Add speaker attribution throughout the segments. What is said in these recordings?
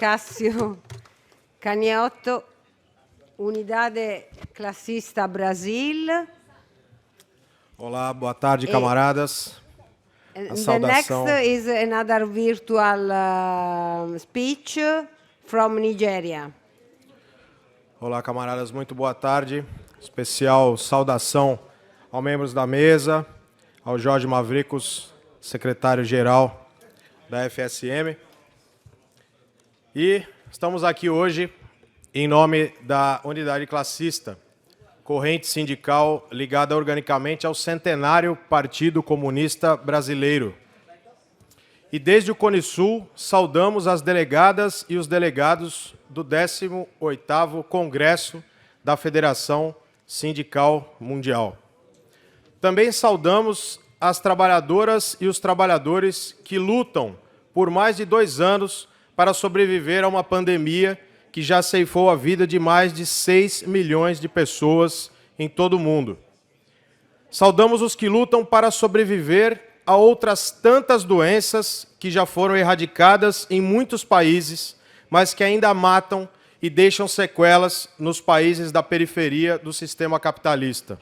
Speaker 1: Cássio Canhoto, Unidade Classista Brasil.
Speaker 2: Olá, boa tarde, camaradas. A saudação.
Speaker 1: The next is another virtual speech from Nigeria.
Speaker 2: Olá, camaradas, muito boa tarde. Especial saudação aos membros da mesa, ao Jorge Mavricos, secretário-geral da FSM. E estamos aqui hoje em nome da Unidade Classista, corrente sindical ligada organicamente ao centenário Partido Comunista Brasileiro. E desde o Cone-Sul, saudamos as delegadas e os delegados do 18º Congresso da Federação Sindical Mundial. Também saudamos as trabalhadoras e os trabalhadores que lutam por mais de 2 anos para sobreviver a uma pandemia que já ceifou a vida de mais de 6 milhões de pessoas em todo o mundo. Saudamos os que lutam para sobreviver a outras tantas doenças que já foram erradicadas em muitos países, mas que ainda matam e deixam sequelas nos países da periferia do sistema capitalista.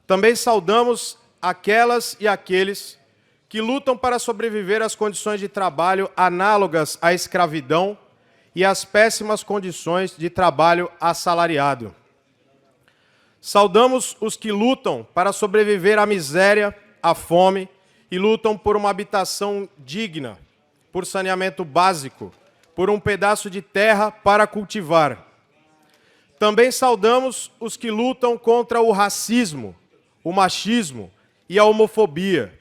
Speaker 2: Também saudamos aquelas e aqueles que lutam para sobreviver às condições de trabalho análogas à escravidão e às péssimas condições de trabalho assalariado. Saudamos os que lutam para sobreviver à miséria, à fome e lutam por uma habitação digna, por saneamento básico, por um pedaço de terra para cultivar. Também saudamos os que lutam contra o racismo, o machismo e a homofobia.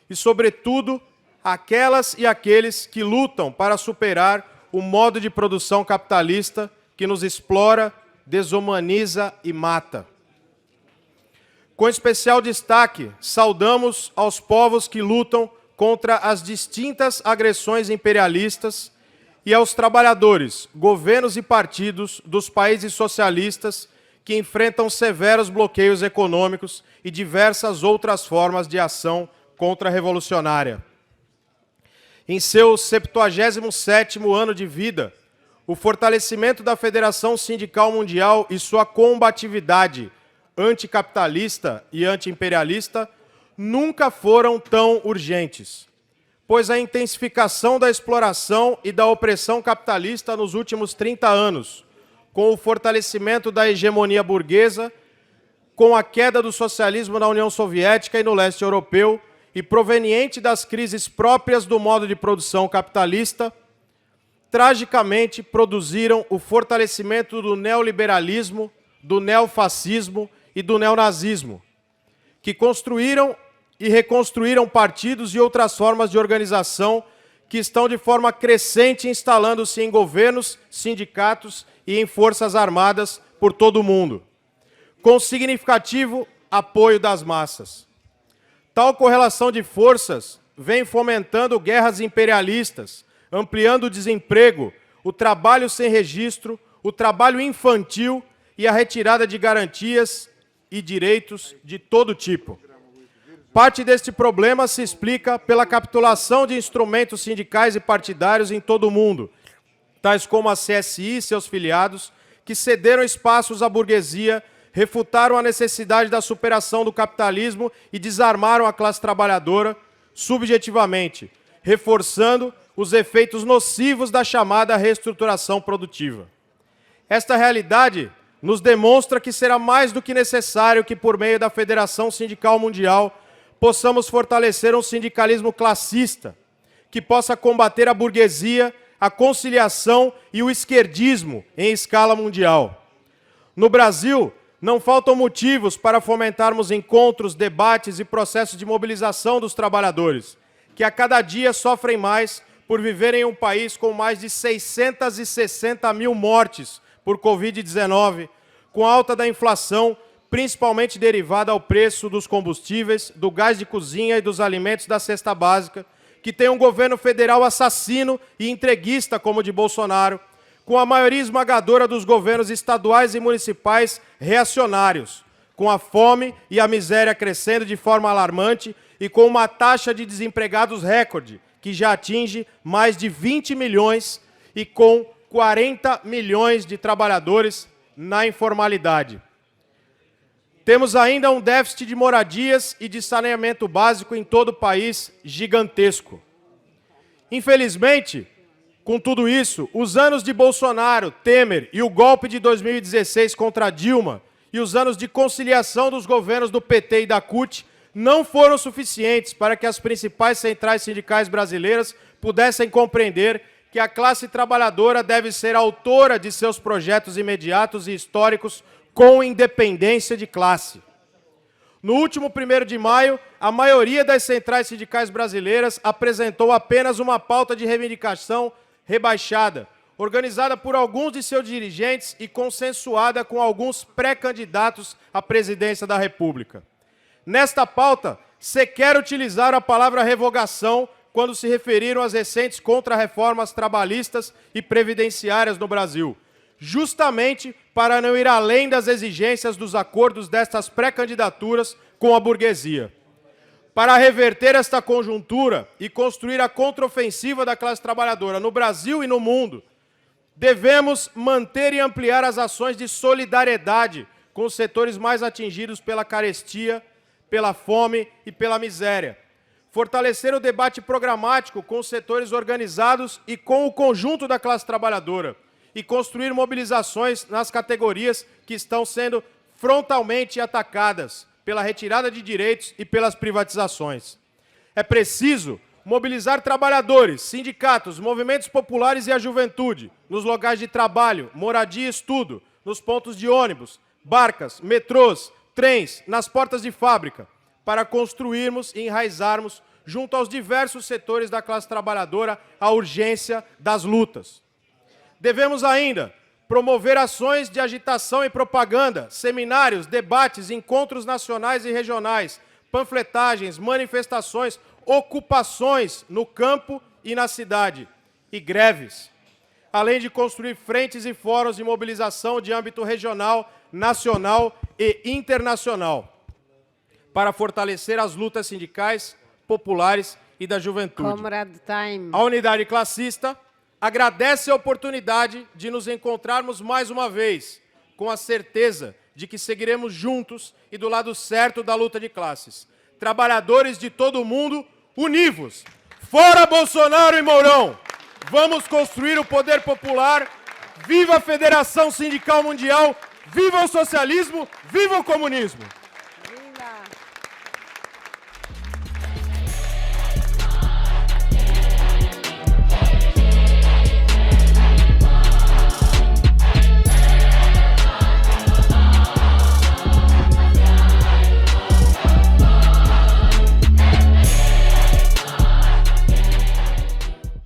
Speaker 2: E, sobretudo, aquelas e aqueles que lutam para superar o modo de produção capitalista que nos explora, desumaniza e mata. Com especial destaque, saudamos aos povos que lutam contra as distintas agressões imperialistas e aos trabalhadores, governos e partidos dos países socialistas que enfrentam severos bloqueios econômicos e diversas outras formas de ação contra-revolucionária. Em seu 77º ano de vida, o fortalecimento da Federação Sindical Mundial e sua combatividade anticapitalista e antiimperialista nunca foram tão urgentes, pois a intensificação da exploração e da opressão capitalista nos últimos 30 anos, com o fortalecimento da hegemonia burguesa, com a queda do socialismo na União Soviética e no leste europeu, e proveniente das crises próprias do modo de produção capitalista, tragicamente produziram o fortalecimento do neoliberalismo, do neofascismo e do neonazismo, que construíram e reconstruíram partidos e outras formas de organização que estão de forma crescente instalando-se em governos, sindicatos e em forças armadas por todo o mundo, com significativo apoio das massas. Tal correlação de forças vem fomentando guerras imperialistas, ampliando o desemprego, o trabalho sem registro, o trabalho infantil e a retirada de garantias e direitos de todo tipo. Parte deste problema se explica pela capitulação de instrumentos sindicais e partidários em todo o mundo, tais como a CSI e seus filiados, que cederam espaços à burguesia, refutaram a necessidade da superação do capitalismo e desarmaram a classe trabalhadora subjetivamente, reforçando os efeitos nocivos da chamada reestruturação produtiva. Esta realidade nos demonstra que será mais do que necessário que, por meio da Federação Sindical Mundial, possamos fortalecer um sindicalismo classista, que possa combater a burguesia, a conciliação e o esquerdismo em escala mundial. No Brasil, não faltam motivos para fomentarmos encontros, debates e processos de mobilização dos trabalhadores, que a cada dia sofrem mais por viverem em um país com mais de 660 mil mortes por Covid-19, com alta da inflação, principalmente derivada ao preço dos combustíveis, do gás de cozinha e dos alimentos da cesta básica, que tem um governo federal assassino e entreguista como o de Bolsonaro, com a maioria esmagadora dos governos estaduais e municipais reacionários, com a fome e a miséria crescendo de forma alarmante e com uma taxa de desempregados recorde, que já atinge mais de 20 milhões e com 40 milhões de trabalhadores na informalidade. Temos ainda um déficit de moradias e de saneamento básico em todo o país gigantesco. Infelizmente, com tudo isso, os anos de Bolsonaro, Temer e o golpe de 2016 contra Dilma e os anos de conciliação dos governos do PT e da CUT não foram suficientes para que as principais centrais sindicais brasileiras pudessem compreender que a classe trabalhadora deve ser autora de seus projetos imediatos e históricos com independência de classe. No último 1º de maio, a maioria das centrais sindicais brasileiras apresentou apenas uma pauta de reivindicação rebaixada, organizada por alguns de seus dirigentes e consensuada com alguns pré-candidatos à presidência da República. Nesta pauta, sequer utilizaram a palavra revogação quando se referiram às recentes contra-reformas trabalhistas e previdenciárias no Brasil, justamente para não ir além das exigências dos acordos destas pré-candidaturas com a burguesia. Para reverter esta conjuntura e construir a contraofensiva da classe trabalhadora no Brasil e no mundo, devemos manter e ampliar as ações de solidariedade com os setores mais atingidos pela carestia, pela fome e pela miséria. Fortalecer o debate programático com os setores organizados e com o conjunto da classe trabalhadora e construir mobilizações nas categorias que estão sendo frontalmente atacadas pela retirada de direitos e pelas privatizações. É preciso mobilizar trabalhadores, sindicatos, movimentos populares e a juventude nos locais de trabalho, moradia e estudo, nos pontos de ônibus, barcas, metrôs, trens, nas portas de fábrica, para construirmos e enraizarmos junto aos diversos setores da classe trabalhadora a urgência das lutas. Devemos ainda promover ações de agitação e propaganda, seminários, debates, encontros nacionais e regionais, panfletagens, manifestações, ocupações no campo e na cidade, e greves, além de construir frentes e fóruns de mobilização de âmbito regional, nacional e internacional, para fortalecer as lutas sindicais, populares e da juventude.
Speaker 1: Comrade time.
Speaker 2: A unidade classista agradece a oportunidade de nos encontrarmos mais uma vez, com a certeza de que seguiremos juntos e do lado certo da luta de classes. Trabalhadores de todo o mundo, univos! Fora Bolsonaro e Mourão! Vamos construir o poder popular! Viva a Federação Sindical Mundial! Viva o socialismo! Viva o comunismo!